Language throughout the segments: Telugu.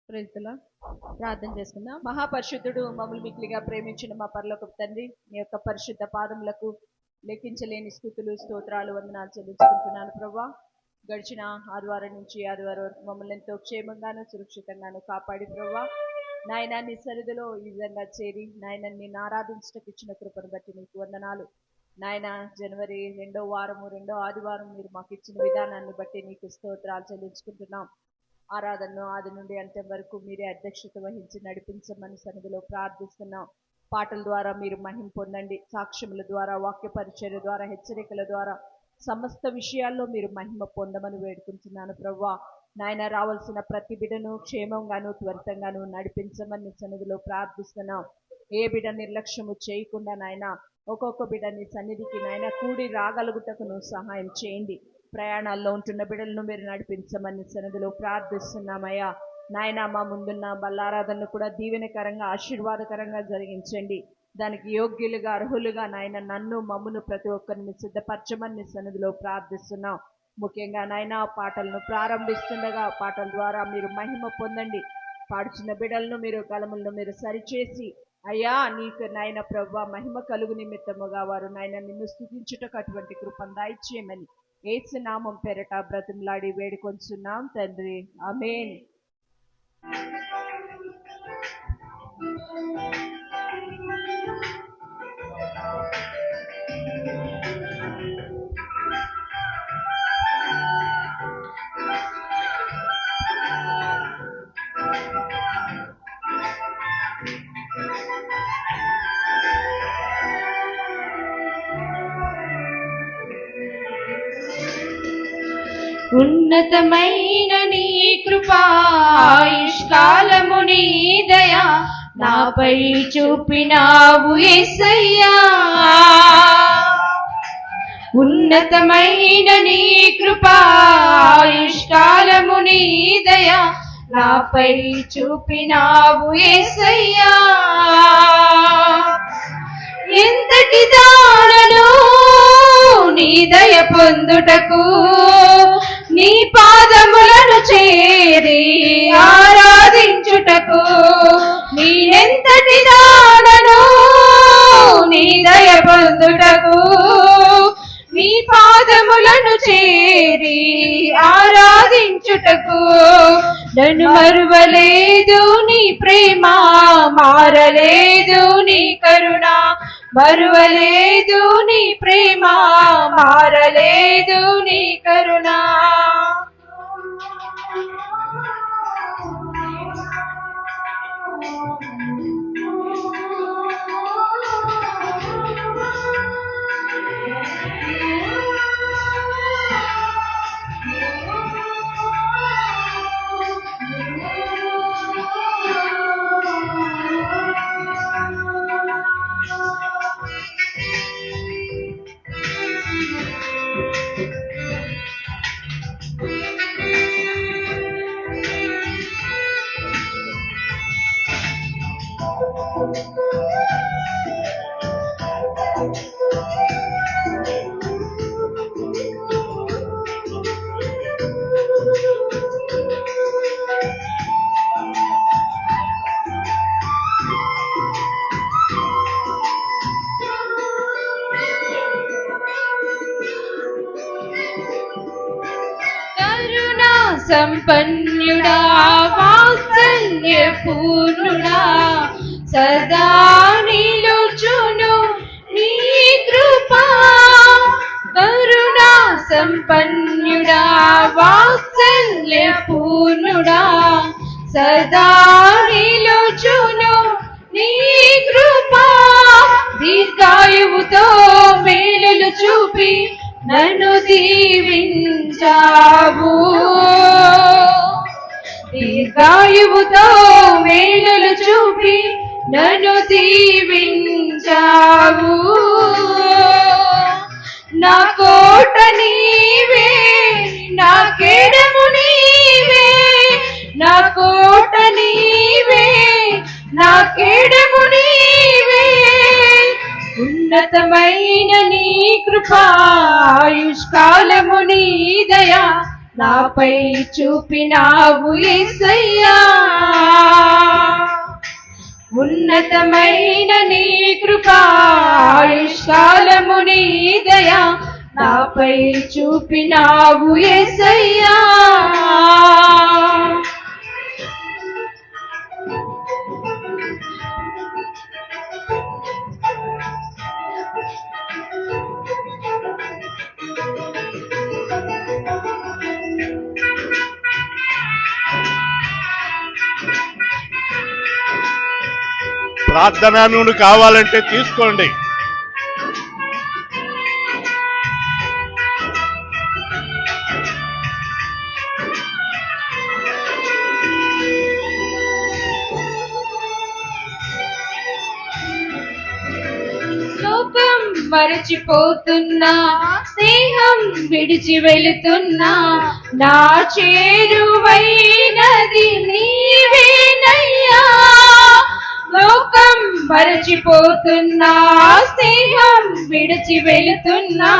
ప్రైజ్లా ప్రార్థన చేసుకుందాం. మహాపరిశుద్ధుడు, మమ్మల్ని మిక్కిలిగా ప్రేమించిన మా పరలోకపు తండ్రి, మీ యొక్క పరిశుద్ధ పాదములకు లెక్కించలేని స్థుతులు, స్తోత్రాలు, వందనాలు చెల్లించుకుంటున్నాను ప్రభా. గడిచిన ఆదివారం నుంచి ఆదివారం వరకు మమ్మల్ని ఎంతో క్షేమంగాను సురక్షితంగాను కాపాడి ప్రభా, నాయన నీ సన్నిధిలో ఈ విధంగా చేరి నాయన నిన్ను ఆరాధించటకు ఇచ్చిన కృపను బట్టి నీకు వందనాలు నాయన. జనవరి 2వ వారము 2వ ఆదివారం మీరు మాకు ఇచ్చిన విధానాన్ని బట్టి నీకు స్తోత్రాలు చెల్లించుకుంటున్నాం. ఆరాధనను ఆది నుండి అంత్యం వరకు మీరే అధ్యక్షత వహించి నడిపించమని సన్నిధిలో ప్రార్థిస్తున్నాం. పాటల ద్వారా మీరు మహిమ పొందండి, సాక్ష్యముల ద్వారా, వాక్య పరిచర్య ద్వారా, హెచ్చరికల ద్వారా సమస్త విషయాల్లో మీరు మహిమ పొందమని వేడుకుంటున్నాను ప్రభువా. నాయన రావాల్సిన ప్రతి బిడ్డను క్షేమంగాను త్వరితంగాను నడిపించమని సన్నిధిలో ప్రార్థిస్తున్నాం. ఏ బిడ్డ నిర్లక్ష్యము చేయకుండా నాయన ఒక్కొక్క బిడ్డని సన్నిధికి నాయన కూడి రాగలుగుటకును సహాయం చేయండి. ప్రయాణాల్లో ఉంటున్న బిడ్డలను మీరు నడిపించమని సన్నిధిలో ప్రార్థిస్తున్నామయ్యా. నాయన మా ముందున్న బల్లారాధనను కూడా దీవెనకరంగా ఆశీర్వాదకరంగా జరిగించండి. దానికి యోగ్యులుగా అర్హులుగా నాయన నన్ను మమ్మును ప్రతి ఒక్కరిని సిద్ధపరచమని సన్నిధిలో ప్రార్థిస్తున్నాం. ముఖ్యంగా నాయన పాటలను ప్రారంభిస్తుండగా పాటల ద్వారా మీరు మహిమ పొందండి. పాడుచున్న బిడ్డలను మీరు కలములను మీరు సరిచేసి అయ్యా నీకు నాయన ప్రభువా మహిమ కలుగు నిమిత్తముగా వారు నాయన నిన్ను స్తుతించుటకు అటువంటి కృపను దయచేయమని యేసు నామం పేరట బ్రతిమలాడి వేడుకొంచున్నాం తండ్రి, ఆమేన్. ఉన్నతమైన నీ కృపా ఆయుష్కాలము నీ దయా నాపై చూపినావు యేసయ్యా. ఉన్నతమైన నీ కృపా ఆయుష్కాలము నీ దయా నాపై చూపినావు యేసయ్యా. ఎంతటి దానను నీ దయ పొందుటకు నీ పాదములను చేరి ఆరాధించుటకు. నేనెంతటి దానను నీ దయ పొందుటకు నీ పాదములను చేరి ఆరాధించుటకు. నన్ను మరువలేదు నీ ప్రేమ, మారలేదు నీ కరుణ, మరువలేదు నీ ప్రేమ, మారలేదు నీ కరుణ. సంపన్నుడా వాత్సల్య పూర్ణుడా సదా నిలుచును నీ కృపా. కరుణా సంపన్నుడా వాత్సల్య పూర్ణుడా సదా నిలుచును నీ కృపా. దీర్ఘాయువుతో మేలులు చూపి నన్ను దీవించావు. దీర్ఘాయువుతో మేలులు చూపి నన్ను దీవించావు. నా కోట నీవే, నా కేడము నీవే, నా కోట నీవే, నా కేడము నీవే. ఉన్నతమైన నీ కృపా ఆయుష్కాలము నీ దయా నాపై చూపినావు యేసయ్యా. ఉన్నతమైన నీ కృపా ఆయుష్కాలము నీ దయా నాపై చూపినావు యేసయ్యా. ప్రార్థనా నూనె కావాలంటే తీసుకోండి. లోకం మరచిపోతున్నా, స్నేహం విడిచి వెళుతున్నా, నా చేరువైనది నీవేనయ్యా. లోకం మరచిపోతున్నా, స్నేహం విడిచి వెళుతున్నా,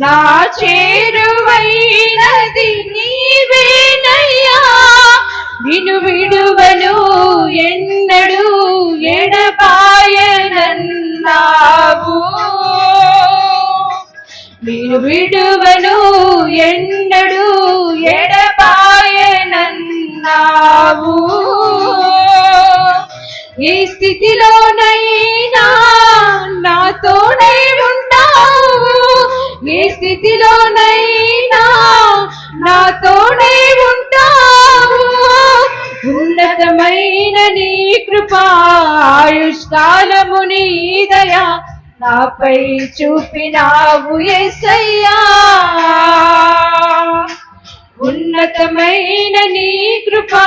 నా చేరువైనది నీవేనయ్యా. నిన్ను విడువను ఎన్నడూ ఎడబాయనన్నావు, నిన్ను విడువను ఎన్నడూ ఎడబాయనన్నావు. ఏ స్థితిలోనైనా నాతోనే ఉంటావు, ఏ స్థితిలోనైనా నాతోనే ఉంటావు. ఉన్నతమైన నీ కృపా ఆయుష్కాలము నీ దయా నాపై చూపినావు యేసయ్యా. ఉన్నతమైన నీ కృపా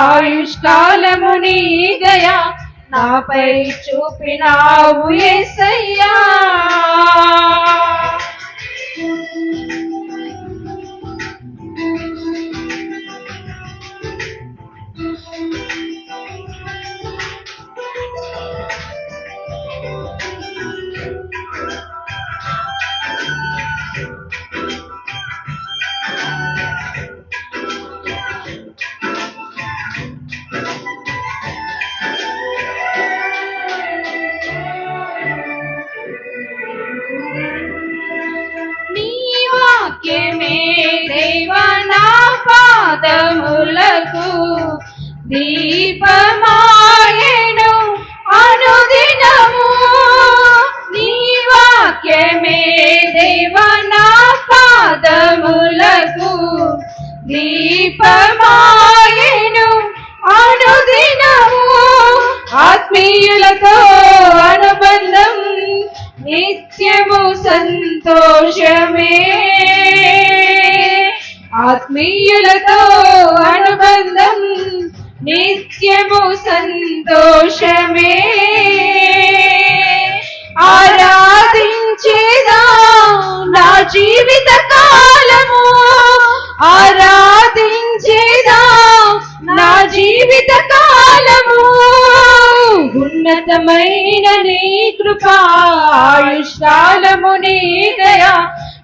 ఆయుష్కాలము నీ దయా నాపై చూపినావు యేసయ్యా. వాక్యమే దేవా నా పాదములకు దీపమాయెను అనుదినము. నీ వాక్యమే దేవా నా పాదములకు దీపమాయెను అనుదినము. ఆత్మీయులతో అనుబంధం నిత్యము సంతోషమే, ఆత్మీయులతో అనుబంధం నిత్యము సంతోషమే. ఆరాధించేదా నా జీవిత కాలము, ఆరాధించేదా నా జీవిత కాలము. ఉన్నతమైన నీ కృపా ఆయుష్కాలము నీ దయా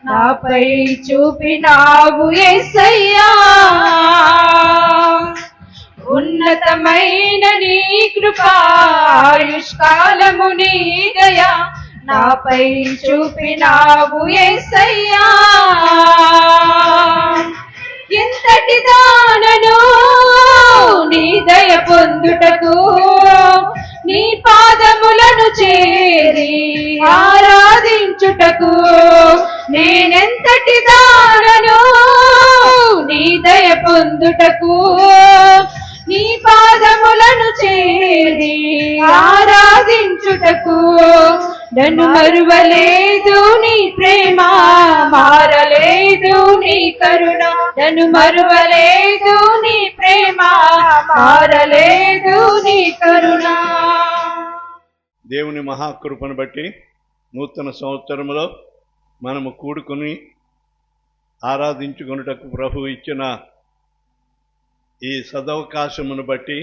నాపై చూపినావు యేసయ్యా. ఉన్నతమైన నీ కృపా ఆయుష్కాలము నీ దయా నాపై చూపినావు యేసయ్యా. ఎంతటి దానను నీ దయ పొందుటకు, నీ పాదములను చేరి ఆరాధించుటకు. నేనెంతటి దానను నీ దయ పొందుటకు, నీ పాదములను చేరి ఆరాధించుటకు. నన్ను మరువలేదు నీ ప్రేమ, మారలేదు నీ కరుణ. నన్ను మరువలేదు నీ ప్రేమ, మారలేదు నీ కరుణ. దేవుని మహాకృపను బట్టి నూతన సంవత్సరంలో మనము కూడుకుని ఆరాధించుకొనుటకు ప్రభు ఇచ్చిన ఈ సదవకాశమును బట్టి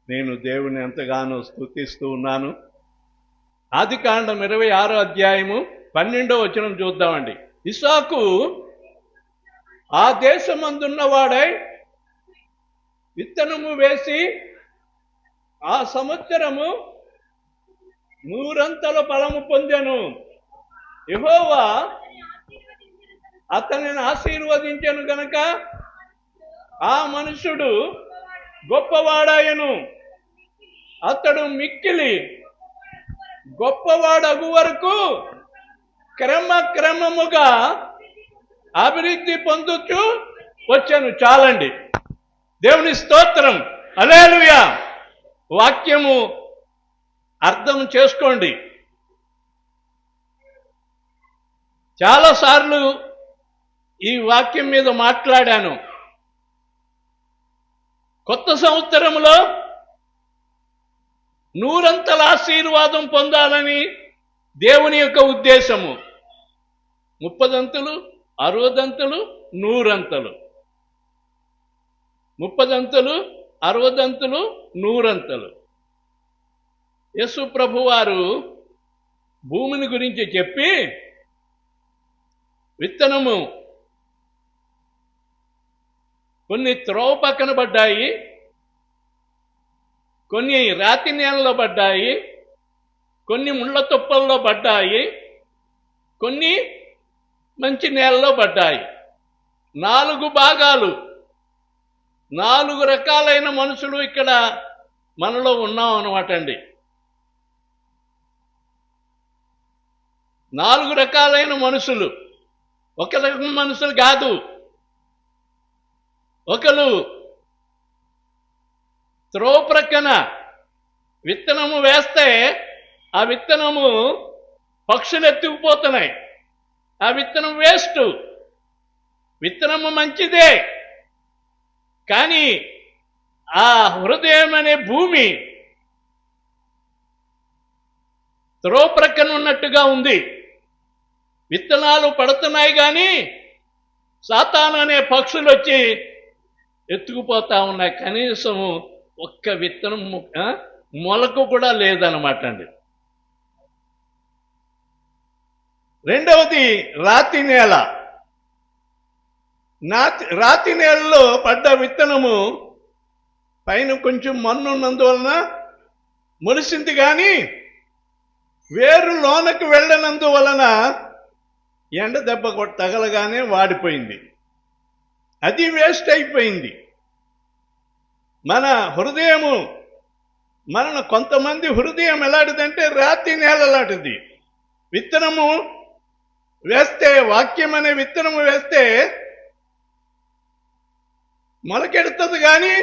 నేను దేవుని ఎంతగానో స్తుతిస్తూ ఉన్నాను. ఆదికాండం 26వ అధ్యాయము 12వ వచనం చూద్దామండి. ఇస్సాకు ఆ దేశమందున్నవాడై విత్తనము వేసి ఆ సంవత్సరము నూరంతల ఫలము పొందెను. యెహోవా అతనిని ఆశీర్వదించెను గనక ఆ మనుషుడు గొప్పవాడాయను. అతడు మిక్కిలి గొప్పవాడగు వరకు క్రమముగా అభివృద్ధి పొందుచు వచ్చాను. చాలండి. దేవుని స్తోత్రం. హల్లెలూయా. వాక్యము అర్థం చేసుకోండి. చాలాసార్లు ఈ వాక్యం మీద మాట్లాడాను. కొత్త సంవత్సరంలో నూరంతల ఆశీర్వాదం పొందాలని దేవుని యొక్క ఉద్దేశము. 30 60 100 30 60 100. యేసు ప్రభువారు భూమిని గురించి చెప్పి విత్తనము కొన్ని త్రోవ పక్కన పడ్డాయి, కొన్ని రాతి నేలలో పడ్డాయి, కొన్ని ముళ్ళ తుప్పల్లో పడ్డాయి, కొన్ని మంచి నేలలో పడ్డాయి. 4 భాగాలు. 4 రకాలైన మనుషులు ఇక్కడ మనలో ఉన్నాం అన్నమాట అండి. 4 రకాలైన మనుషులు. ఒక రకం మనుషులు కాదు. ఒకరు త్రోవ ప్రక్కన విత్తనము వేస్తే ఆ విత్తనము పక్షులు ఎత్తుకుపోతున్నాయి. ఆ విత్తనం వేస్ట్. విత్తనము మంచిదే, కానీ ఆ హృదయం అనే భూమి త్రోవ ప్రక్కన ఉన్నట్టుగా ఉంది. విత్తనాలు పడుతున్నాయి, కానీ సాతాను అనే పక్షులు వచ్చి ఎత్తుకుపోతా ఉన్నాయి. కనీసం ఒక్క విత్తనం మొలకు కూడా లేదన్నమాట అండి. రెండవది రాతి నేల. రాతి నేలలో పడ్డ విత్తనము పైన కొంచెం మన్ను ఉన్నందువలన మొలిసింది, కానీ వేరు లోనకు వెళ్ళనందువలన ఎండ దెబ్బ తగలగానే వాడిపోయింది. అది వేస్ట్ అయిపోయింది. మన హృదయము కొంతమంది హృదయం ఎలాంటిదంటే రాతి నేల లాంటిది. విత్తనము వేస్తే, వాక్యం అనే విత్తనము వేస్తే మొలకెడుతుంది, కానీ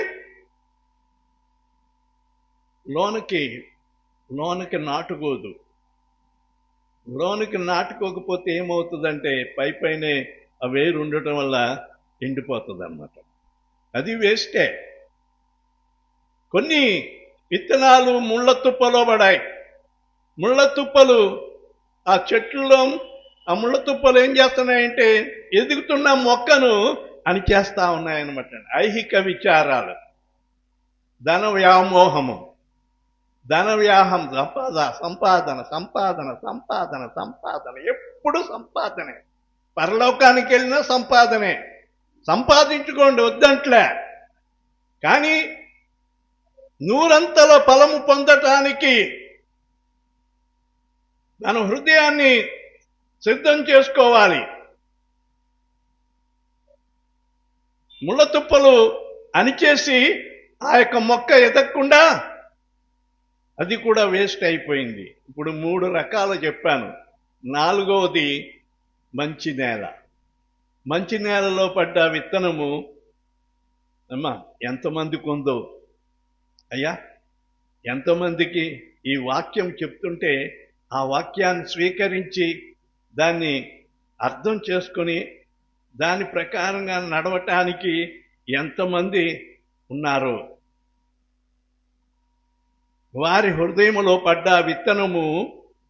లోనికి నాటుకోదు. లోనికి నాటుకోకపోతే ఏమవుతుందంటే పైనే ఆ వేరు ఉండటం వల్ల ఎండిపోతుంది అన్నమాట. అది వేస్టే. కొన్ని విత్తనాలు ముళ్ళ తుప్పలో పడాయి. ముళ్ళ తుప్పలు ఆ చెట్లలో, ఆ ముళ్ళ తుప్పలు ఏం చేస్తున్నాయంటే ఎదుగుతున్న మొక్కను అణిచేస్తా ఉన్నాయన్నమాట. ఐహిక విచారాలు, ధన వ్యామోహము, సంపాదన సంపాదన సంపాదన సంపాదన, ఎప్పుడు సంపాదనే. పరలోకానికి వెళ్ళినా సంపాదనే. సంపాదించుకోండి, వద్దంట్లే. కానీ 100 ఫలము పొందటానికి మన హృదయాన్ని సిద్ధం చేసుకోవాలి. ముళ్ళ తుప్పలు అణిచేసి ఆ యొక్క మొక్క ఎదగకుండా అది కూడా వేస్ట్ అయిపోయింది. ఇప్పుడు 3 రకాలు చెప్పాను. 4వది మంచి నేల. మంచి నేలలో పడ్డ విత్తనము అమ్మా ఎంతమందికి ఉందో అయ్యా, ఎంతమందికి ఈ వాక్యం చెప్తుంటే ఆ వాక్యాన్ని స్వీకరించి దాన్ని అర్థం చేసుకొని దాని ప్రకారంగా నడవటానికి ఎంతమంది ఉన్నారు? వారి హృదయములో పడ్డ విత్తనము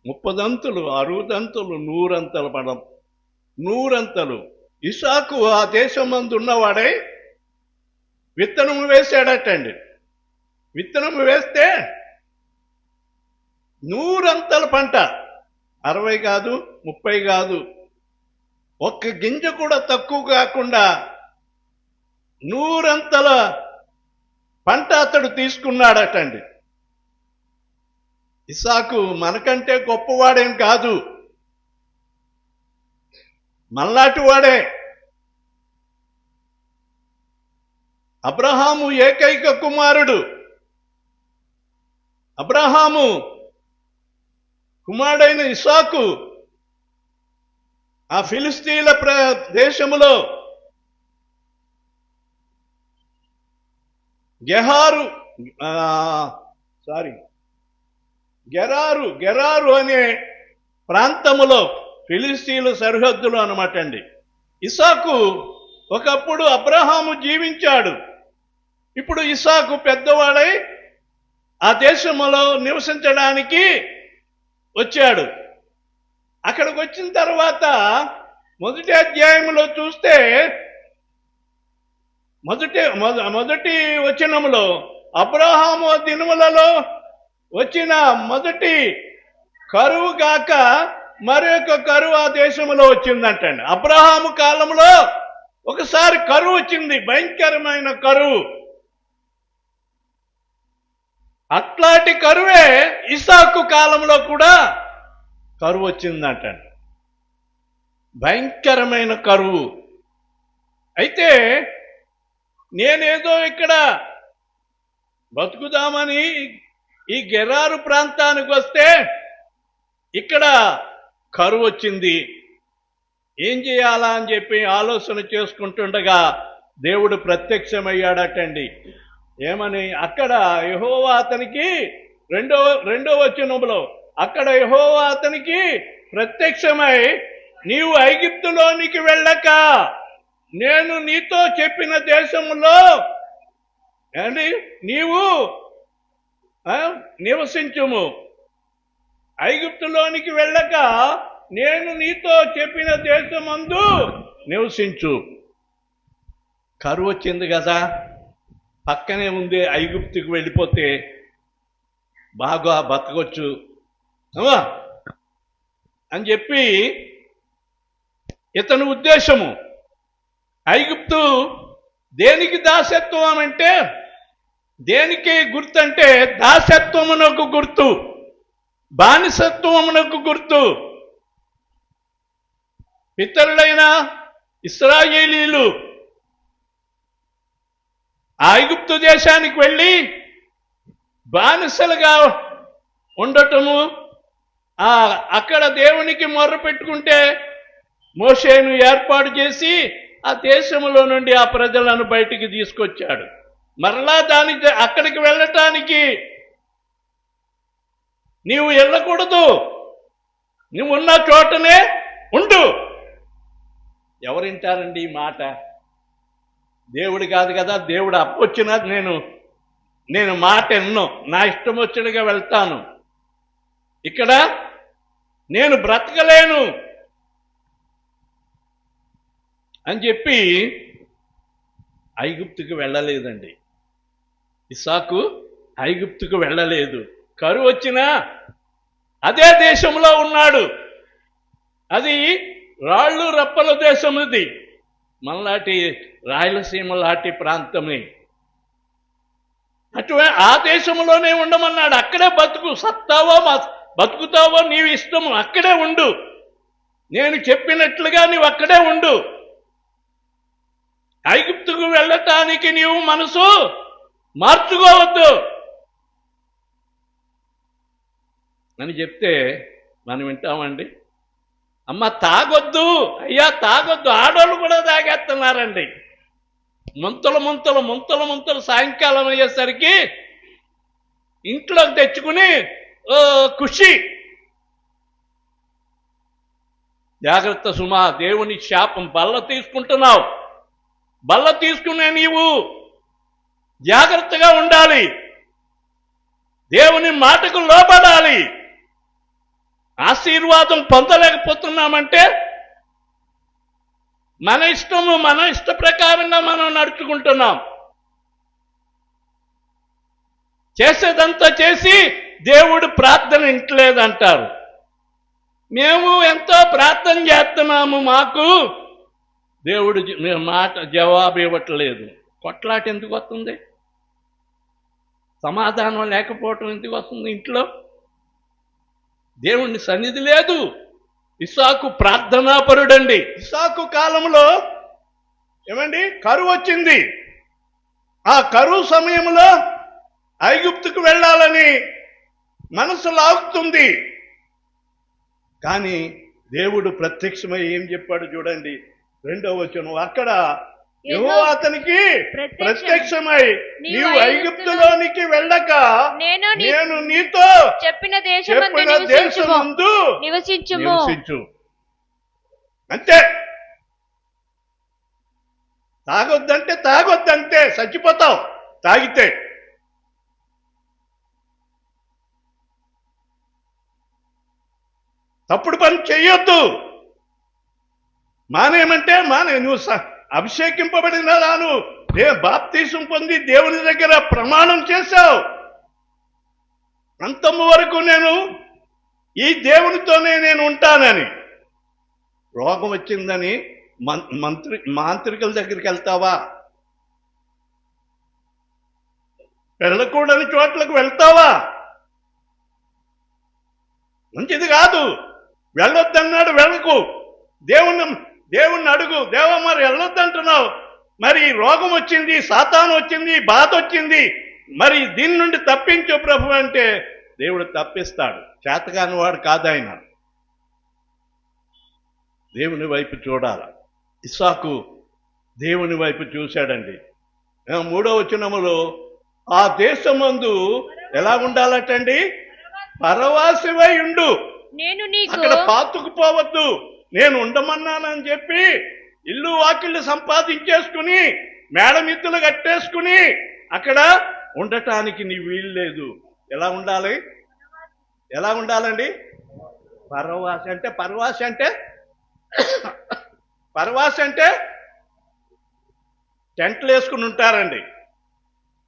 30 60 100 పడం. 100. ఇసాకు ఆ దేశమందు ఉన్నవాడై విత్తనము వేసాడటండి. విత్తనము వేస్తే 100 పంట. 60 కాదు, 30 కాదు, ఒక్క గింజ కూడా తక్కువ కాకుండా 100 పంట అతడు తీసుకున్నాడటండి. ఇస్సాకు మనకంటే గొప్పవాడేం కాదు, మనలాంటి వాడే. అబ్రహాము ఏకైక కుమారుడు. అబ్రహాము కుమారుడైన ఇస్సాకు ఆ ఫిలిస్తీన్ల దేశములో గెరారు అనే ప్రాంతములో ఫిలిస్తీన్ల సరిహద్దులు అన్నమాట అండి. ఇస్సాకు ఒకప్పుడు అబ్రహాము జీవించాడు. ఇప్పుడు ఇస్సాకు పెద్దవాడై ఆ దేశంలో నివసించడానికి వచ్చాడు. అక్కడికి వచ్చిన తర్వాత మొదటి అధ్యాయంలో చూస్తే మొదటి వచనములో అబ్రహాము దినములలో వచ్చిన మొదటి కరువు గాక మరొక కరువు ఆ దేశంలో వచ్చిందంటండి. అబ్రహాము కాలంలో ఒకసారి కరువు వచ్చింది, భయంకరమైన కరువు. అట్లాంటి కరువే ఇస్సాకు కాలంలో కూడా కరువు వచ్చిందంటండి, భయంకరమైన కరువు. అయితే నేనేదో ఇక్కడ బతుకుదామని ఈ గెరారు ప్రాంతానికి వస్తే ఇక్కడ కరువు వచ్చింది, ఏం చేయాలా అని చెప్పి ఆలోచన చేసుకుంటుండగా దేవుడు ప్రత్యక్షమయ్యాడటండి. ఏమని? అక్కడ యెహోవా అతనికి రెండో వచనములో అక్కడ యెహోవా అతనికి ప్రత్యక్షమై, నీవు ఐగుప్తులోనికి వెళ్ళక నేను నీతో చెప్పిన దేశములో నీవు నివసించుము. ఐగుప్తులోనికి వెళ్ళక నేను నీతో చెప్పిన దేశమందు నివసించు. కరువు వచ్చింది కదా, పక్కనే ఉంది, ఐగుప్తుకు వెళ్ళిపోతే బాగా బతకొచ్చు అని చెప్పి ఇతని ఉద్దేశము. ఐగుప్తు దేనికి దాసత్వం అంటే, దేనికి గుర్తు అంటే దాసత్వమునకు గుర్తు, బానిసత్వమునకు గుర్తు. పితరులైన ఇశ్రాయేలీలు ఐగుప్తు దేశానికి వెళ్ళి బానిసలుగా ఉండటము, అక్కడ దేవునికి మొర్ర పెట్టుకుంటే మోషేను ఏర్పాటు చేసి ఆ దేశంలో నుండి ఆ ప్రజలను బయటికి తీసుకొచ్చాడు. మరలా అక్కడికి వెళ్ళటానికి నీవు వెళ్ళకూడదు, నువ్వు ఉన్న చోటనే ఉండు. ఎవరింటారండి ఈ మాట? దేవుడు కాదు కదా. దేవుడు అప్పొచ్చినా నేను మాట ఎన్నో, నా ఇష్టం వచ్చినగా వెళ్తాను, ఇక్కడ నేను బ్రతకలేను అని చెప్పి ఐగుప్తుకు వెళ్ళలేదండి. ఇస్సాకు ఐగుప్తుకు వెళ్ళలేదు. కరువు వచ్చినా అదే దేశంలో ఉన్నాడు. అది రాళ్ళు రప్పల దేశం, ఇది మనలాంటి రాయలసీమ లాంటి ప్రాంతమే. ఆ దేశంలోనే ఉండమన్నాడు. అక్కడే బతుకు, సత్తావో బతుకుతావో నీవు ఇష్టము, అక్కడే ఉండు, నేను చెప్పినట్లుగా నీవు అక్కడే ఉండు. ఐగుప్తుకు వెళ్ళటానికి నీవు మనసు మార్చుకోవద్దు అని చెప్తే మనం వింటామండి? అమ్మ తాగొద్దు, అయ్యా తాగొద్దు. ఆడోళ్ళు కూడా తాగేస్తున్నారండి. ముంతలు సాయంకాలం అయ్యేసరికి ఇంట్లోకి తెచ్చుకుని ఖుషి. జాగ్రత్త సుమా, దేవుని శాపం. బల్ల తీసుకుంటున్నావు, బల్ల తీసుకునే నీవు జాగ్రత్తగా ఉండాలి, దేవుని మాటకు లోబడాలి. ఆశీర్వాదం పొందలేకపోతున్నామంటే మన ఇష్టము, మన ఇష్ట ప్రకారంగా మనం నడుచుకుంటున్నాం. చేసేదంతా చేసి దేవుడు ప్రార్థన ఇంట్లేదంటారు. మేము ఎంతో ప్రార్థన చేస్తున్నాము, మాకు దేవుడు మాట జవాబు ఇవ్వట్లేదు. కొట్లాట ఎందుకు వస్తుంది? సమాధానం లేకపోవటం ఎందుకు వస్తుంది? ఇంట్లో దేవుని సన్నిధి లేదు. ఇస్సాకు ప్రార్థనాపరుడండి. ఇస్సాకు కాలంలో ఏమండి కరువు వచ్చింది. ఆ కరువు సమయంలో ఐగుప్తుకు వెళ్ళాలని మనసు లాగుతుంది. కానీ దేవుడు ప్రత్యక్షమై ఏం చెప్పాడు చూడండి, 2వ వచనం. అక్కడ యెహోవా అతనికి ప్రత్యక్షమై నీవు ఐగుప్తులోనికి వెళ్ళక నేను నీతో చెప్పిన దేశమందు నివసించు. అంతే. తాగొద్దంటే చచ్చిపోతావు తాగితే. తప్పుడు పని చెయ్యొద్దు. మానేమంటే మానే. నువ్వు అభిషేకింపబడిన రాను బాప్తీసం పొంది దేవుని దగ్గర ప్రమాణం చేశావు, అంతము వరకు నేను ఈ దేవునితోనే నేను ఉంటానని. రోగం వచ్చిందని మాంత్రికుల దగ్గరికి వెళ్తావా? వెళ్ళకూడని చోట్లకు వెళ్తావా? మంచిది కాదు. వెళ్ళొద్దన్నాడు, వెళ్ళకు. దేవుణ్ణి అడుగు, దేవా మరి వెళ్ళొద్దంటున్నావు, మరి రోగం వచ్చింది, సాతాను వచ్చింది, బాధ వచ్చింది, మరి దీని నుండి తప్పించు ప్రభు అంటే దేవుడు తప్పిస్తాడు. చేతగాని వాడు కాదు ఆయన. దేవుని వైపు చూడాల. ఇస్సాకు దేవుని వైపు చూశాడండి. 3వ వచనములో ఆ దేశమందు ఎలా ఉండాలటండి? పరవాసివై ఉండు. అక్కడ పాతుకుపోవద్దు. నేను ఉండమన్నానని చెప్పి ఇల్లు వాకిళ్ళు సంపాదించేసుకుని మేడమిత్తులు కట్టేసుకుని అక్కడ ఉండటానికి నీ వీలు లేదు. ఎలా ఉండాలండి? పరవాసి అంటే టెంట్లు వేసుకుని ఉంటారండి.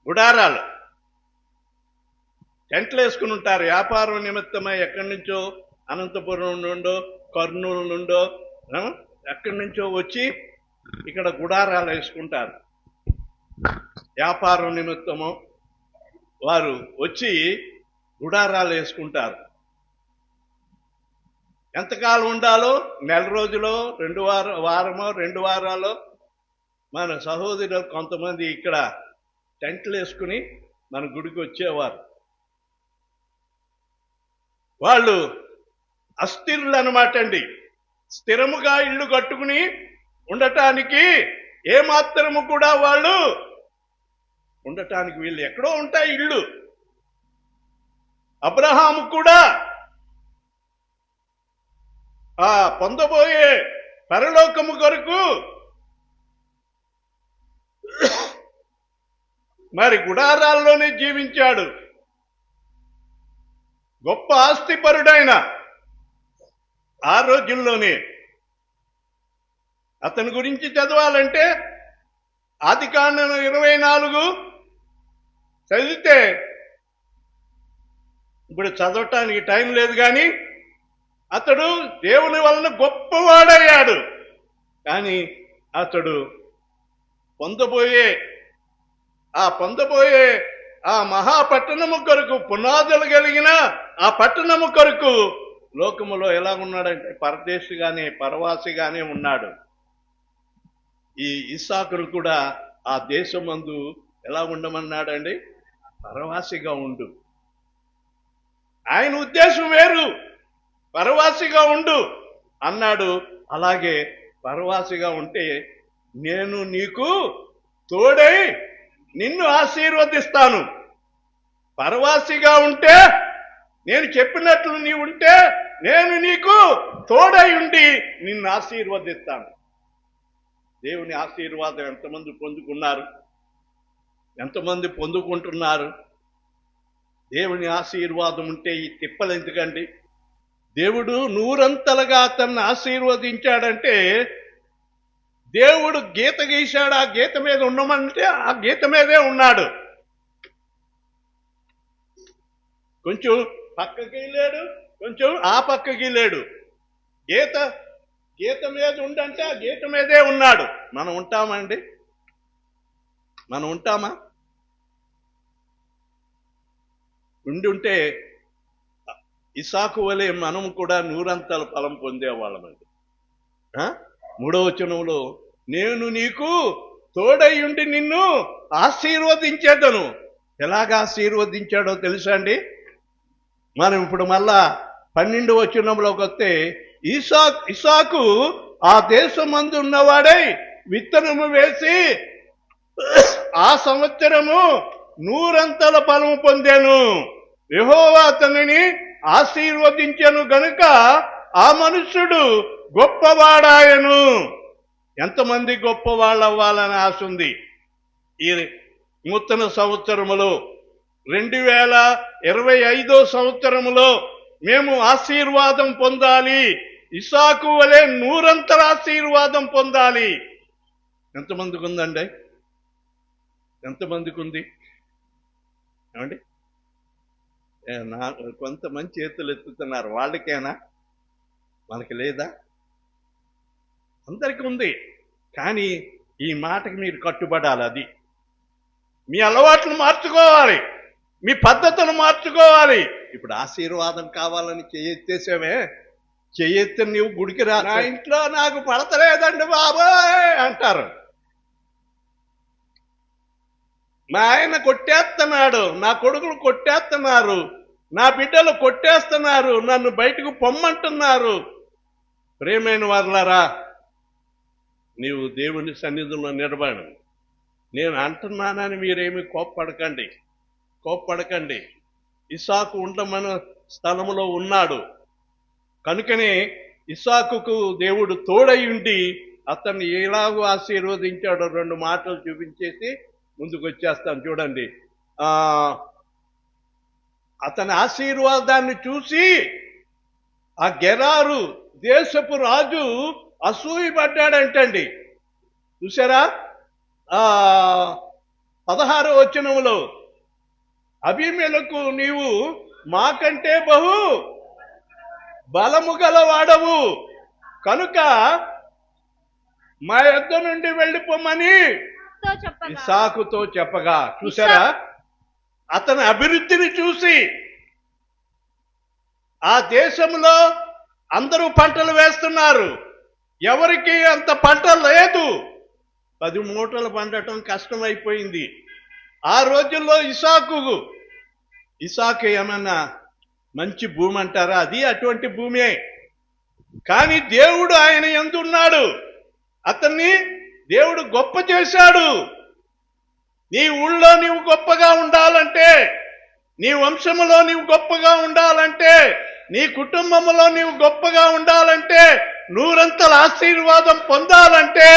గుడారాలు టెంట్లు వేసుకుని ఉంటారు. వ్యాపారం నిమిత్తమై ఎక్కడి నుంచో, అనంతపురం నుండో, కర్నూలు నుండో, ఎక్కడి నుంచో వచ్చి ఇక్కడ గుడారాలు వేసుకుంటారు. వ్యాపారం నిమిత్తము వారు వచ్చి గుడారాలు వేసుకుంటారు. ఎంతకాలం ఉండాలో? నెల రోజులో, 2 వారమో 2 వారాలో. మన సహోదరులు కొంతమంది ఇక్కడ టెంట్లు వేసుకుని మన గుడికి వచ్చేవారు. వాళ్ళు అస్థిరులు అనమాట అండి. స్థిరముగా ఇల్లు కట్టుకుని ఉండటానికి ఏమాత్రము కూడా వాళ్ళు ఉండటానికి వీళ్ళు ఎక్కడో ఉంటాయి ఇళ్ళు. అబ్రహాము కూడా ఆ పొందబోయే పరలోకము కొరకు మరి గుడారాల్లోనే జీవించాడు. గొప్ప ఆస్తిపరుడైన ఆ రోజుల్లోనే. అతని గురించి చదవాలంటే ఆదికాండం 24 చదివితే, ఇప్పుడు చదవటానికి టైం లేదు కానీ అతడు దేవుని వలన గొప్పవాడయ్యాడు. కానీ అతడు పొందబోయే ఆ మహాపట్టణము కొరకు, పునాదులు కలిగిన ఆ పట్టణము కొరకు లోకములో ఎలా ఉన్నాడంటే పరదేశిగానే, పరవాసిగానే ఉన్నాడు. ఈ ఇస్సాకును కూడా ఆ దేశమందు ఎలా ఉండమన్నాడండి? పరవాసిగా ఉండు. ఆయన ఉద్దేశం వేరు. పరవాసిగా ఉండు అన్నాడు. అలాగే పరవాసిగా ఉంటే నేను నీకు తోడై నిన్ను ఆశీర్వదిస్తాను. పరవాసిగా ఉంటే, నేను చెప్పినట్లు నీవు ఉంటే నేను నీకు తోడై ఉండి నిన్ను ఆశీర్వదిస్తాను. దేవుని ఆశీర్వాదం ఎంతమంది పొందుకున్నారు? ఎంతమంది పొందుకుంటున్నారు? దేవుని ఆశీర్వాదం ఉంటే ఈ తిప్పలు ఎందుకండి? దేవుడు 100 అతన్ని ఆశీర్వదించాడంటే దేవుడు గీత గీశాడు. ఆ గీత మీద ఉండమంటే ఆ గీత మీదే ఉన్నాడు. కొంచెం పక్కకి లేడు, కొంచెం ఆ పక్కకి లేడు. గీత మీద ఉండంటే ఆ గీత మీదే ఉన్నాడు. మనం ఉంటామండి? మనం ఉంటామా? ఉంటే ఇసాకు వలె మనం కూడా నూరంతల ఫలం పొందేవాళ్ళమండి. 3వ వచనంలో నేను నీకు తోడయ్యుండి నిన్ను ఆశీర్వదించేదను. ఎలాగా ఆశీర్వదించాడో తెలుసా అండి? మనం ఇప్పుడు మళ్ళా 12వ వచనంలోకి వస్తే ఇసాకు ఆ దేశమందు ఉన్నవాడై విత్తనము వేసి ఆ సంవత్సరము 100 ఫలము పొందాను. యెహోవా అతనిని ఆశీర్వదించెను గనుక ఆ మనుష్యుడు గొప్పవాడాయను. ఎంతమంది గొప్పవాళ్ళు అవ్వాలని ఆశ ఉంది? ఈ నూతన సంవత్సరములో 2025 సంవత్సరములో మేము ఆశీర్వాదం పొందాలి, ఇసాకు వలె 100 ఆశీర్వాదం పొందాలి. ఎంతమందికి ఉందండి? ఎంతమందికి ఉంది? ఏమండి? కొంతమంది చేతులు ఎత్తుతున్నారు, వాళ్ళకేనా? మనకి లేదా? అందరికీ ఉంది. కానీ ఈ మాటకి మీరు కట్టుబడాలి. అది మీ అలవాట్లు మార్చుకోవాలి, మీ పద్ధతులు మార్చుకోవాలి. ఇప్పుడు ఆశీర్వాదం కావాలని చేయెత్తేసావే, చేయెత్తి నీవు గుడికి రా, నా ఇంట్లో నాకు పడతలేదండి బాబాయ్ అంటారు. మా ఆయన కొట్టేస్తున్నాడు, నా కొడుకులు కొట్టేస్తున్నారు, నా బిడ్డలు కొట్టేస్తున్నారు, నన్ను బయటకు పొమ్మంటున్నారు. ప్రేమైన వారలారా, నీవు దేవుని సన్నిధిలో నిలబడు. నేను అంటున్నానని మీరేమి కోప్పడకండి. ఇసాకు ఉండమన్న స్థలములో ఉన్నాడు కనుకనే ఇసాకుకు దేవుడు తోడై ఉండి అతన్ని ఎలాగో ఆశీర్వదించాడో 2 మాటలు చూపించేసి ముందుకు వచ్చేస్తాను. చూడండి, అతని ఆశీర్వాదాన్ని చూసి ఆ గెరారు దేశపు రాజు అసూయపడ్డాడంటండి. చూసారా? 16వ వచనంలో అబీమెలెకు నీవు మాకంటే బహు బలము గలవాడవు కనుక మా యొద్ద నుండి వెళ్ళిపోమని ఇసాకుతో చెప్పగా, చూసారా? అతని అభివృద్ధిని చూసి ఆ దేశంలో అందరూ పంటలు వేస్తున్నారు, ఎవరికి అంత పంట లేదు. 10 మూటలు పండటం కష్టమైపోయింది. ఆ రోజుల్లో ఇసాకు ఏమన్నా మంచి భూమి అంటారా? అది అటువంటి భూమే. కానీ దేవుడు ఆయన యందు ఉన్నాడు, అతన్ని దేవుడు గొప్ప చేశాడు. నీ ఊళ్ళో నీవు గొప్పగా ఉండాలంటే, నీ వంశములో నీవు గొప్పగా ఉండాలంటే, నీ కుటుంబంలో నీవు గొప్పగా ఉండాలంటే, 100 ఆశీర్వాదం పొందాలంటే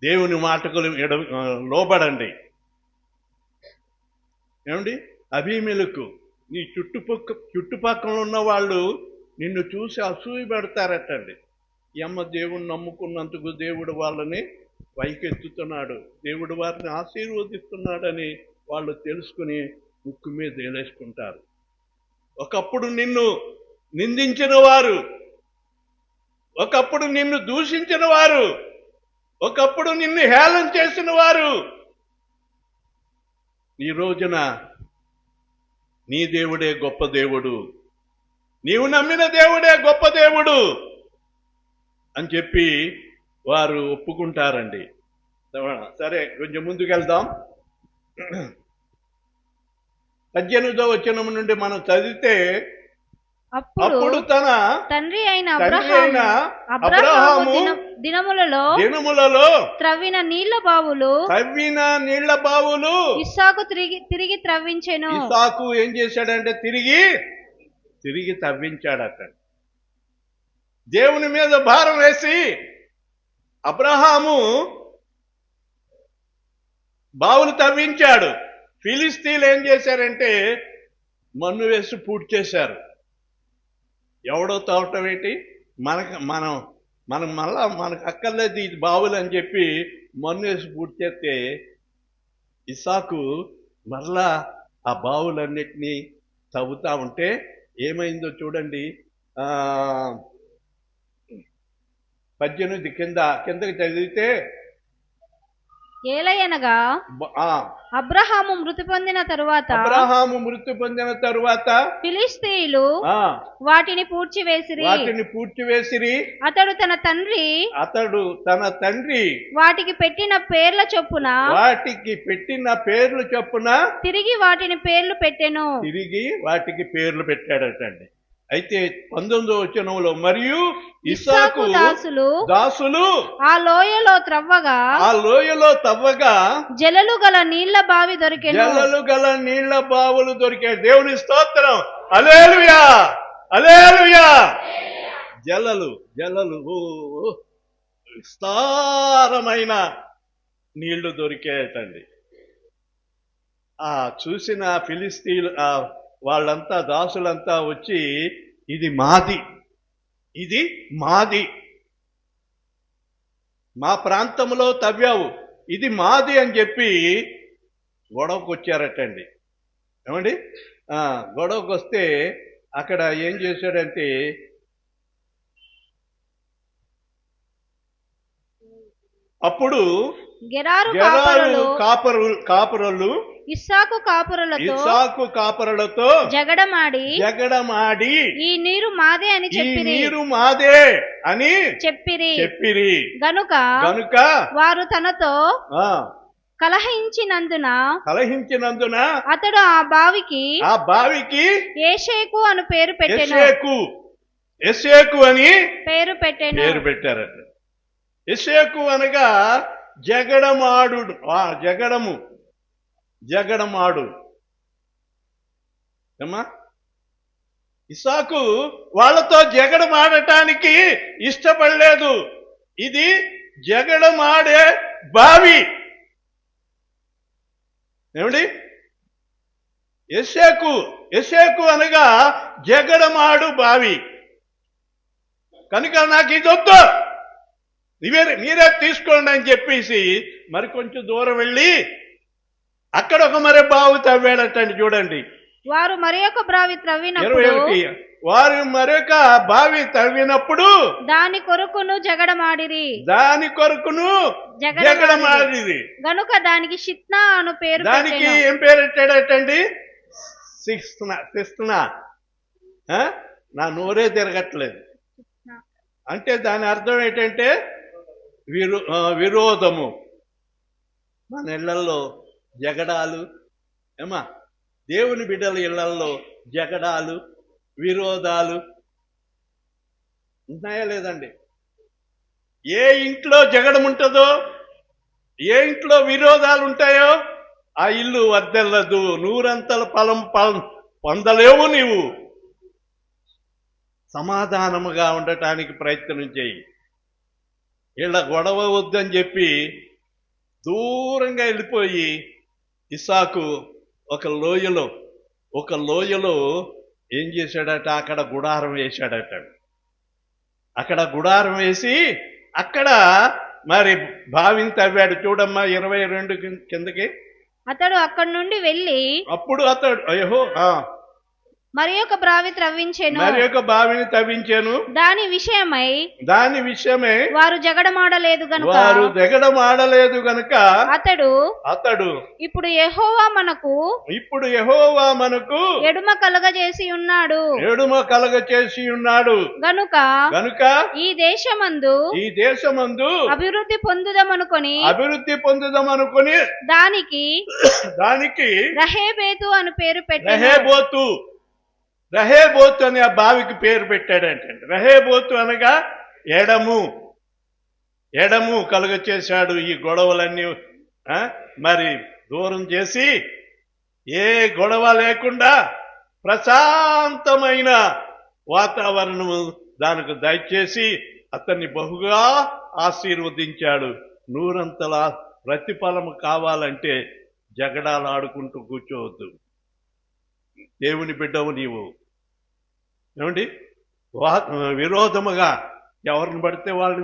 దేవుని మాటకు లోబడండి. ఏమండి? అబీమెలెకు నీ చుట్టుపక్కల ఉన్న వాళ్ళు నిన్ను చూసి అసూయ పెడతారటండి. ఈ అమ్మ దేవుని నమ్ముకున్నందుకు దేవుడు వాళ్ళని పైకెత్తుతున్నాడు, దేవుడు వారిని ఆశీర్వదిస్తున్నాడని వాళ్ళు తెలుసుకుని ముక్కు మీద వేలేసుకుంటారు. ఒకప్పుడు నిన్ను నిందించిన వారు, ఒకప్పుడు నిన్ను దూషించిన వారు, ఒకప్పుడు నిన్ను హేళన చేసిన వారు ఈ రోజున నీ దేవుడే గొప్ప దేవుడు, నీవు నమ్మిన దేవుడే గొప్ప దేవుడు అని చెప్పి వారు ఒప్పుకుంటారండి. సరే, కొంచెం ముందుకెళ్దాం. 18వ వచనం నుండి మనం చదివితే, అప్పుడు తన తండ్రి అయిన అబ్రహాము దినములలో త్రవ్విన నీళ్ల బావులు ఇస్సాకు తిరిగి త్రవ్వించెను. ఇస్సాకు ఏం చేశాడంటే తిరిగి తవ్వించాడట. దేవుని మీద భారం వేసి అబ్రహాము బావులు తవ్వించాడు. ఫిలిస్తీన్లు ఏం చేశారంటే మన్ను వేసి పూర్తి చేశారు. ఎవడో తవ్వటం ఏంటి, మనం మళ్ళా మనకు అక్కర్లేదు ఇది బావులు అని చెప్పి మన్ను వేసి పూర్తి చేస్తే ఇస్సాకు మళ్ళా ఆ బావులన్నిటినీ తవ్వుతా ఉంటే ఏమైందో చూడండి. 18 కిందకి చదివితే, ఏలయనగా ఆ, అబ్రహాము మృతి పొందిన అబ్రహాము మృతి పొందిన తరువాత ఫిలిష్తీయులు ఆ వాటిని పూడ్చివేసిరి. వాటిని పూడ్చివేసిరి. అతడు తన తండ్రి వాటికి పెట్టిన పేర్ల చొప్పున తిరిగి వాటికి పేర్లు పెట్టాడటండి. అయితే 19వ వచనంలో మరియు ఇస్సాకు దాసులు ఆ లోయలో తవ్వగా జలలు గల నీళ్ల బావులు దొరికాయి. దేవుని స్తోత్రం. హల్లెలూయా, హల్లెలూయా. జలలు విస్తారమైన నీళ్లు దొరికాయటండి. ఆ చూసిన ఫిలిస్తీన్లు వాళ్ళంతా దాసులంతా వచ్చి ఇది మాది, మా ప్రాంతంలో తవ్వావు, ఇది మాది అని చెప్పి గొడవకు వచ్చారటండి. ఏమండి? గొడవకు వస్తే అక్కడ ఏం చేశాడంటే అప్పుడు గెరారు కాపురులు ఇస్సాకు కాపురులతో జగడమాడి ఈ నీరు మాదే అని చెప్పిరి. గనుక వారు తనతో కలహించినందున అతడు ఆ బావికి ఏషేకు అని పేరు పెట్టారట. ఎషేకు అనగా జగడమాడు. ఏమ్మా? ఇస్సాకు వాళ్ళతో జగడమాడటానికి ఇష్టపడలేదు. ఇది జగడమాడే బావి. ఏమిటి? ఎషేకు అనగా జగడమాడు బావి. కనుక నాకు ఇది వద్దు, మీరే తీసుకోండి అని చెప్పేసి మరి కొంచెం దూరం వెళ్ళి అక్కడ ఒక బావి తవ్వాడటండి. చూడండి, వారు మరొక బావి తవ్వినప్పుడు దాని కొరకును జగడమాడిరి. గనుక దానికి షిత్నా అను పేరు. దానికి ఏం పేరు పెట్టాడటండి? సిస్నా. నా నోరే తిరగట్లేదు. అంటే దాని అర్థం ఏంటంటే విరోధము. మన ఇళ్లలో జగడాలు, ఏమా దేవుని బిడ్డల ఇళ్లలో జగడాలు, విరోధాలు ఉన్నాయా లేదండి? ఏ ఇంట్లో జగడం ఉంటుందో, ఏ ఇంట్లో విరోధాలు ఉంటాయో ఆ ఇల్లు వర్ధిల్లదు. 100 ఫలం పొందలేవు. నీవు సమాధానముగా ఉండటానికి ప్రయత్నం చేయి. ఇలా గొడవ వద్దని చెప్పి దూరంగా వెళ్ళిపోయి ఇస్సాకు ఒక లోయలో ఏం చేశాడట? అక్కడ గుడారం వేశాడట. అక్కడ గుడారం వేసి అక్కడ మరి బావిని తవ్వాడు. చూడమ్మా 22 కిందకి. అతడు అక్కడి నుండి వెళ్ళి అప్పుడు అయ్యో మరియొక బావిని తవ్వించాను. దాని విషయమై వారు జగడమాడలేదు గనుక అతడు ఇప్పుడు యెహోవా మనకు ఎడుమ కలగజేసి ఉన్నాడు గనుక ఈ దేశమందు అభివృద్ధి పొందుదమనుకొని దానికి రహేబోతు అని పేరు పెట్టాడు. రహేబోతు అని ఆ బావికి పేరు పెట్టాడంటండి. రహేబోతు అనగా ఎడము కలుగ చేశాడు. ఈ గొడవలన్నీ మరి దూరం చేసి ఏ గొడవ లేకుండా ప్రశాంతమైన వాతావరణము దానికి దయచేసి అతన్ని బహుగా ఆశీర్వదించాడు. 100 ప్రతిఫలము కావాలంటే జగడాలు ఆడుకుంటూ కూర్చోవద్దు. దేవుని బిడ్డవు నీవు. ఏమండి? విరోధముగా ఎవరిని పడితే వాళ్ళని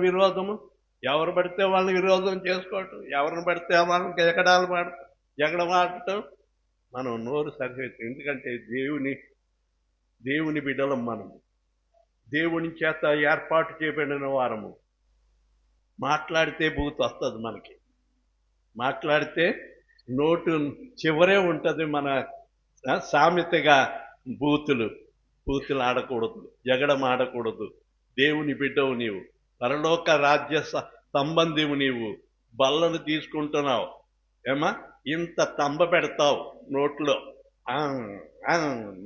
విరోధం చేసుకోవటం, ఎవరిని పడితే వాళ్ళని జగడమాడటం మనం నోరు సరిచేస్తాం. ఎందుకంటే దేవుని బిడ్డలం మనము. దేవుని చేత ఏర్పాటు చేయబడిన వారము. మాట్లాడితే బూతు వస్తుంది మనకి. మాట్లాడితే నోటు చివరే ఉంటుంది మన సామెతగా బూతులు ఆడకూడదు, జగడం ఆడకూడదు. దేవుని బిడ్డవు నీవు, పరలోక రాజ్య సంబంధివు నీవు. బల్లను తీసుకుంటున్నావు ఏమా, ఇంత తంబ పెడతావు నోట్లో,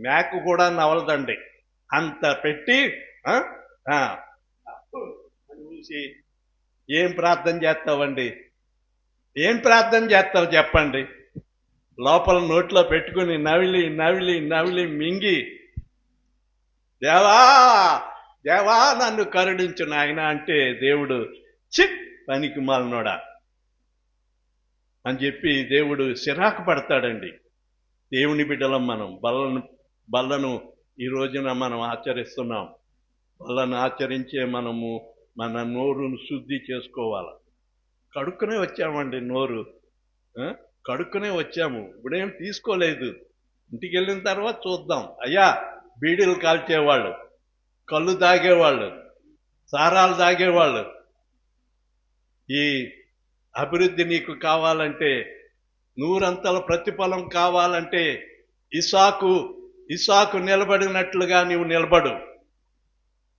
మేకు కూడా నవలదండి అంత పెట్టి చూసి ఏం ప్రార్థన చేస్తావండి? ఏం ప్రార్థన చేస్తావు చెప్పండి? లోపల నోట్లో పెట్టుకుని నవిలి నవిలి నవిలి మింగి దేవా దేవా నన్ను కరుణించు నాయన అంటే దేవుడు చిట్ పనికి మాలనోడా అని చెప్పి దేవుడు సిరాకు పడతాడండి. దేవుని బిడ్డలం మనం. బల్లను ఈ రోజున మనం ఆచరిస్తున్నాం. బల్లను ఆచరించే మనము మన నోరును శుద్ధి చేసుకోవాలి. కడుక్కునే వచ్చామండి, నోరు కడుక్కునే వచ్చాము, ఇప్పుడేం తీసుకోలేదు. ఇంటికి వెళ్ళిన తర్వాత చూద్దాం. అయ్యా, బీడీలు కాల్చేవాళ్ళు, కళ్ళు తాగేవాళ్ళు, సారాలు తాగేవాళ్ళు, ఈ అభివృద్ధి నీకు కావాలంటే, నూరంతల ప్రతిఫలం కావాలంటే ఇస్సాకు నిలబడినట్లుగా నీవు నిలబడు.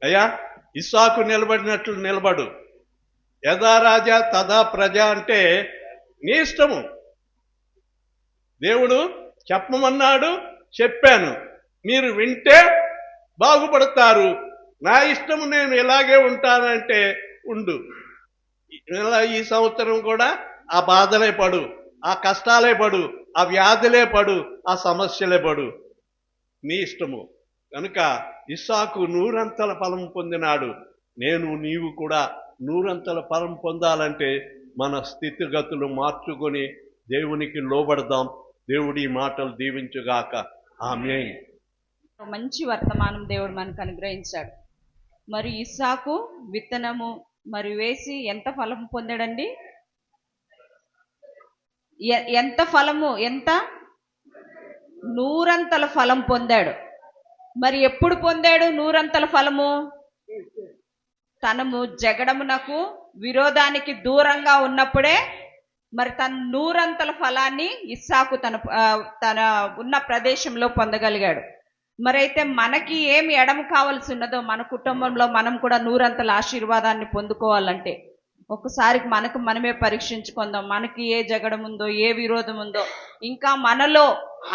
అయ్యా, ఇస్సాకు నిలబడినట్లు నిలబడు. యథా రాజా తథా ప్రజ అంటే నీ ఇష్టము. దేవుడు చెప్పమన్నాడు, చెప్పాను, మీరు వింటే బాగుపడతారు. నా ఇష్టము, నేను ఇలాగే ఉంటానంటే ఉండు. ఈ సంవత్సరం కూడా ఆ బాధలే పడు, ఆ కష్టాలే పడు, ఆ వ్యాధులే పడు, ఆ సమస్యలే పడు, నీ ఇష్టము. కనుక ఇస్సాకు నూరంతల ఫలం పొందినాడు. నీవు కూడా నూరంతల ఫలం పొందాలంటే మన స్థితిగతులు మార్చుకొని దేవునికి లోబడదాం. దేవుడి మాటలు దీవించుగాక. ఆమేన్. మంచి వర్తమానం దేవుడు మనకు అనుగ్రహించాడు. మరి ఇస్సాకు విత్తనము మరి వేసి ఎంత ఫలం పొందాడండి? ఎంత ఫలము? ఎంత? నూరంతల ఫలం పొందాడు. మరి ఎప్పుడు పొందాడు నూరంతల ఫలము? తనము జగడమునకు విరోధానికి దూరంగా ఉన్నప్పుడే మరి తన నూరంతల ఫలాన్ని ఇస్సాకు తన ఉన్న ప్రదేశంలో పొందగలిగాడు. మరైతే మనకి ఏమి ఎడము కావాల్సి ఉన్నదో మన కుటుంబంలో మనం కూడా నూరంతల ఆశీర్వాదాన్ని పొందుకోవాలంటే ఒకసారి మనకు మనమే పరీక్షించుకుందాం. మనకి ఏ జగడం ఉందో, ఏ విరోధం ఉందో, ఇంకా మనలో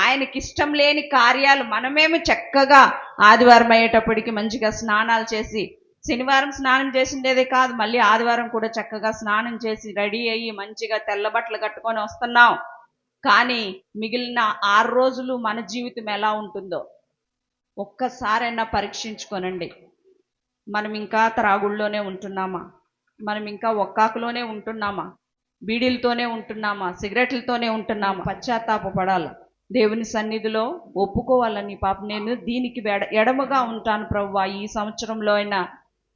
ఆయనకి ఇష్టం లేని కార్యాలు మనమేమి చక్కగా ఆదివారం అయ్యేటప్పటికి మంచిగా స్నానాలు చేసి, శనివారం స్నానం చేసిండేదే కాదు, మళ్ళీ ఆదివారం కూడా చక్కగా స్నానం చేసి రెడీ అయ్యి మంచిగా తెల్ల బట్టలు కట్టుకొని వస్తున్నాం. కానీ మిగిలిన 6 రోజులు మన జీవితం ఎలా ఉంటుందో ఒక్కసారైనా పరీక్షించుకోనండి. మనం ఇంకా త్రాగుళ్ళలోనే ఉంటున్నామా? మనం ఇంకా ఒక్కాకులోనే ఉంటున్నామా? బీడీలతోనే ఉంటున్నామా? సిగరెట్లతోనే ఉంటున్నామా? పశ్చాత్తాపపడాలి, దేవుని సన్నిధిలో ఒప్పుకోవాలని, పాప నేను దీనికి ఎడమగా ఉంటాను ప్రభువా, ఈ సంవత్సరంలో అయినా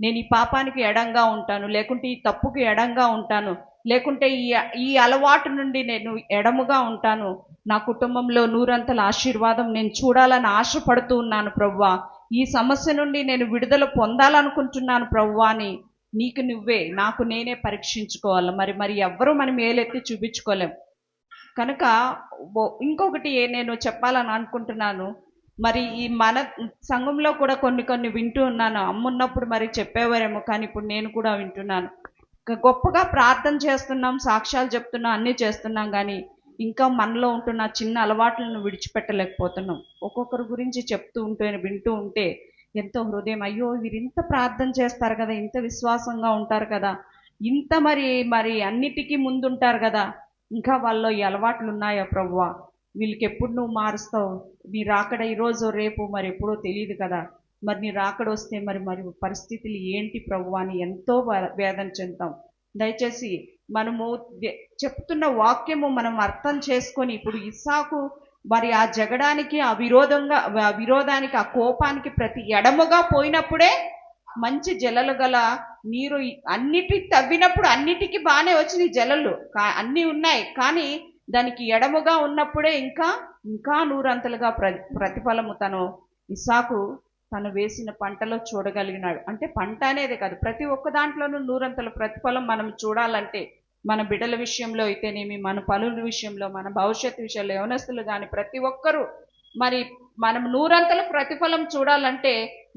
నేను ఈ పాపానికి ఎడంగా ఉంటాను, లేకుంటే ఈ తప్పుకి ఎడంగా ఉంటాను, లేకుంటే ఈ అలవాటు నుండి నేను ఎడముగా ఉంటాను, నా కుటుంబంలో నూరంతల ఆశీర్వాదం నేను చూడాలని ఆశపడుతూ ఉన్నాను ప్రభువా, ఈ సమస్య నుండి నేను విడుదల పొందాలనుకుంటున్నాను ప్రభువా అని నీకు నువ్వే నాకు నేనే పరీక్షించుకోవాలి. మరి ఎవ్వరూ మనం ఏలెత్తి చూపించుకోలేం. కనుక ఇంకొకటి నేను చెప్పాలని అనుకుంటున్నాను. మరి ఈ మన సంఘంలో కూడా కొన్ని వింటూ ఉన్నాను. అమ్మున్నప్పుడు మరి చెప్పేవారేమో, కానీ ఇప్పుడు నేను కూడా వింటున్నాను. గొప్పగా ప్రార్థన చేస్తున్నాం, సాక్ష్యాలు చెప్తున్నాం, అన్నీ చేస్తున్నాం, కానీ ఇంకా మనలో ఉంటున్న చిన్న అలవాట్లను విడిచిపెట్టలేకపోతున్నాం. ఒక్కొక్కరి గురించి చెప్తూ ఉంటే వింటూ ఉంటే ఎంతో హృదయం, అయ్యో వీరు ఇంత ప్రార్థన చేస్తారు కదా, ఇంత విశ్వాసంగా ఉంటారు కదా, ఇంత మరి అన్నిటికీ ముందుంటారు కదా, ఇంకా వాళ్ళలో ఈ అలవాట్లు ఉన్నాయా ప్రభువా? వీళ్ళకి ఎప్పుడు నువ్వు మారుస్తావు? నీ రాకడ ఈరోజు రేపు మరి ఎప్పుడో తెలియదు కదా, మరి నీ రాకడ వస్తే మరి పరిస్థితులు ఏంటి ప్రభువా అని ఎంతో వేదన చెందుతాం. దయచేసి మనము చెప్తున్న వాక్యము మనం అర్థం చేసుకొని, ఇప్పుడు ఇస్సాకు మరి ఆ జగడానికి, ఆ విరోధానికి, ఆ కోపానికి ప్రతి ఎడముగా పోయినప్పుడే మంచి జలలు గల నీరు అన్నిటి తవ్వినప్పుడు అన్నిటికీ బాగానే వచ్చినాయి జలలు, అన్నీ ఉన్నాయి, కానీ దానికి ఎడముగా ఉన్నప్పుడే ఇంకా నూరంతలుగా ప్రతిఫలము ఇస్సాకు తను వేసిన పంటలో చూడగలిగినాడు. అంటే పంట అనేది కాదు, ప్రతి ఒక్క దాంట్లోనూ నూరంతల ప్రతిఫలం మనం చూడాలంటే మన బిడ్డల విషయంలో అయితేనేమి, మన పనుల విషయంలో, మన భవిష్యత్తు విషయంలో, యవనస్తులు కానీ ప్రతి ఒక్కరూ మరి మనం నూరంతల ప్రతిఫలం చూడాలంటే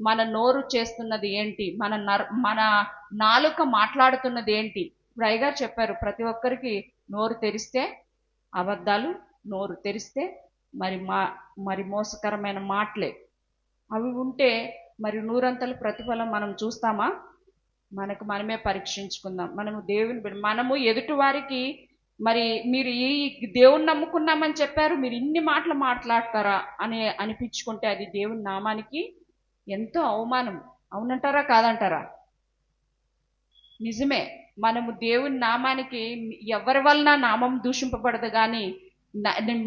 మన నోరు చేస్తున్నది ఏంటి, మన నాలుక మాట్లాడుతున్నది ఏంటి. ఇప్పుడు అయ్యగారు చెప్పారు, ప్రతి ఒక్కరికి నోరు తెరిస్తే అబద్ధాలు, నోరు తెరిస్తే మరి మోసకరమైన మాటలే అవి ఉంటే మరి నూరంతల ప్రతిఫలం మనం చూస్తామా? మనకు మనమే పరీక్షించుకుందాం. మనము ఎదుటి వారికి మరి మీరు ఈ దేవుని నమ్ముకున్నామని చెప్పారు, మీరు ఇన్ని మాటలు మాట్లాడతారా అని అనిపించుకుంటే అది దేవుని నామానికి ఎంతో అవమానం. అవునంటారా కాదంటారా? నిజమే. మనము దేవుని నామానికి ఎవరి వలన నామం దూషింపబడదు కానీ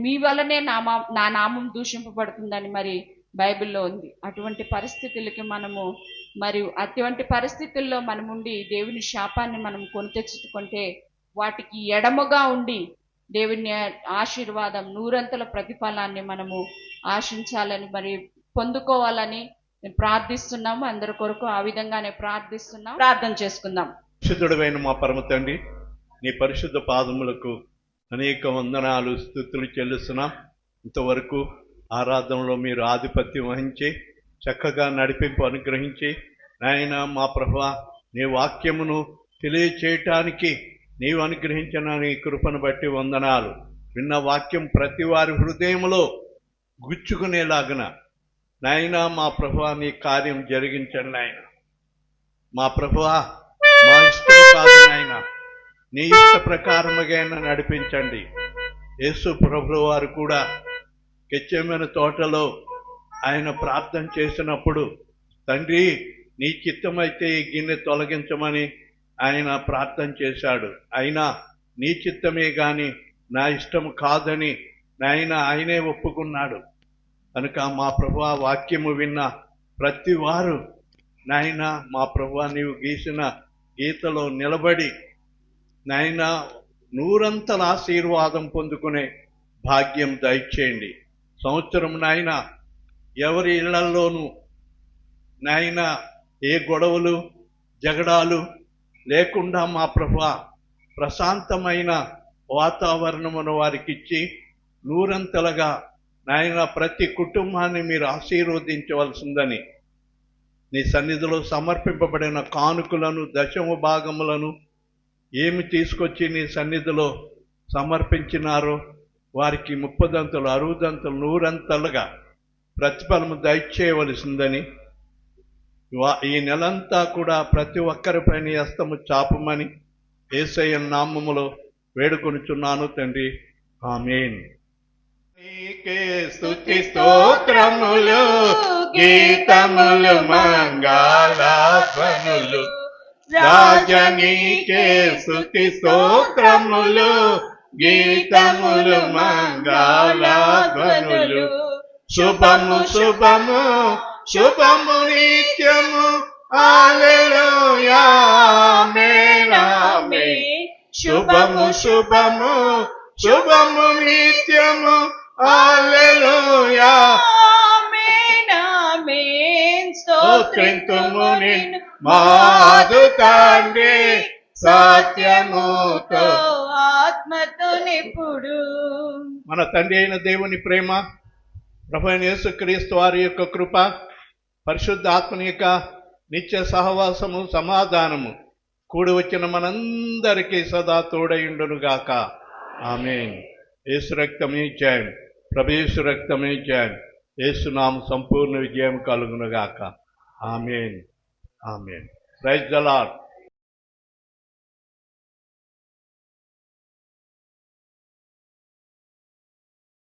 మీ వల్లనే నా నామం దూషింపబడుతుందని మరి బైబిల్లో ఉంది. అటువంటి పరిస్థితులకి అటువంటి పరిస్థితుల్లో మనముండి దేవుని శాపాన్ని మనం కొని తెచ్చుకుంటే వాటికి ఎడముగా ఉండి దేవుని ఆశీర్వాదం, నూరంతల ప్రతిఫలాన్ని మనము ఆశించాలని మరి పొందుకోవాలని ప్రార్థిస్తున్నాము. అందరి కొరకు ఆ విధంగానే ప్రార్థిస్తున్నాం. ప్రార్థన చేసుకుందాం. పరిశుద్ధుడైన మా పరమ తండ్రి, నీ పరిశుద్ధ పాదములకు అనేక వందనాలు, స్తుతులు చెల్లిస్తున్నాం. ఇంతవరకు ఆరాధనలో మీరు ఆధిపత్యం వహించి చక్కగా నడిపింపు అనుగ్రహించి నాయన మా ప్రభువా, నీ వాక్యమును తెలియచేయటానికి నీవు అనుగ్రహించిన నీ కృపను బట్టి వందనాలు. విన్న వాక్యం ప్రతి వారి హృదయంలో గుచ్చుకునేలాగున నాయన మా ప్రభువా నీ కార్యం జరిగించండి నాయన. మా ప్రభువా, మా ఇష్టం కాదు నాయన, నీ ఇష్ట ప్రకారముగా నడిపించండి. యేసు ప్రభుల వారు కూడా గెత్సేమనే తోటలో ఆయన ప్రార్థన చేసినప్పుడు, తండ్రి నీ చిత్తమైతే ఈ గిన్నె తొలగించమని ఆయన ప్రార్థన చేశాడు. అయినా నీ చిత్తమే గాని నా ఇష్టం కాదని ఆయనే ఒప్పుకున్నాడు. కనుక మా ప్రభువా, వాక్యము విన్న ప్రతి వారు నాయన మా ప్రభువా నీవు గీసిన గీతలో నిలబడి నాయన నూరంతల ఆశీర్వాదం పొందుకునే భాగ్యం దయచేయండి. సంవత్సరం నాయన ఎవరి ఇళ్లలోనూ నాయన ఏ గొడవలు జగడాలు లేకుండా మా ప్రభువా ప్రశాంతమైన వాతావరణమును వారికిచ్చి నూరంతలుగా నాయన ప్రతి కుటుంబాన్ని మీరు ఆశీర్వదించవలసిందని నీ సన్నిధిలో సమర్పింపబడిన కానుకలను, దశమ భాగములను ఏమి తీసుకొచ్చి నీ సన్నిధిలో సమర్పించినారో వారికి 30 60 100 ప్రతిఫలము దయచేయవలసిందని, ఈ నెలంతా కూడా ప్రతి ఒక్కరిపైన హస్తము చాపమని యేసయ్య నామములో వేడుకొనుచున్నాను తండ్రి. ఆమేన్. నీకే స్తుతి స్తోత్రములు, గీతములు, మంగళధ్వనులు. రాజనీకే స్తుతి స్తోత్రములు, గీతములు, మంగళధ్వనులు. శుభము శుభము శుభము నిత్యము, హల్లెలూయా ఆమేన్ ఆమేన్. శుభము శుభము శుభము నిత్యము, హల్లెలూయా ఆమేన్ ఆమేన్. స్తోత్రింతుము నిన్ను మాదు తండ్రి, సత్యముతో ఆత్మతో నిపుడు. మన తండ్రి అయిన దేవుని ప్రేమ, ప్రభువైన యేసుక్రీస్తు వారి యొక్క కృప, పరిశుద్ధ ఆత్మని యొక్క నిత్య సహవాసము, సమాధానము కూడి వచ్చిన మనందరికీ సదా తోడయుండునుగాక. ఆమేన్. యేసు రక్తమే జయం, ప్రభు యేసు రక్తమే జయం. యేసునామ సంపూర్ణ విజయం కలుగునుగాక. ఆమేన్ ఆమేన్. Praise the lord.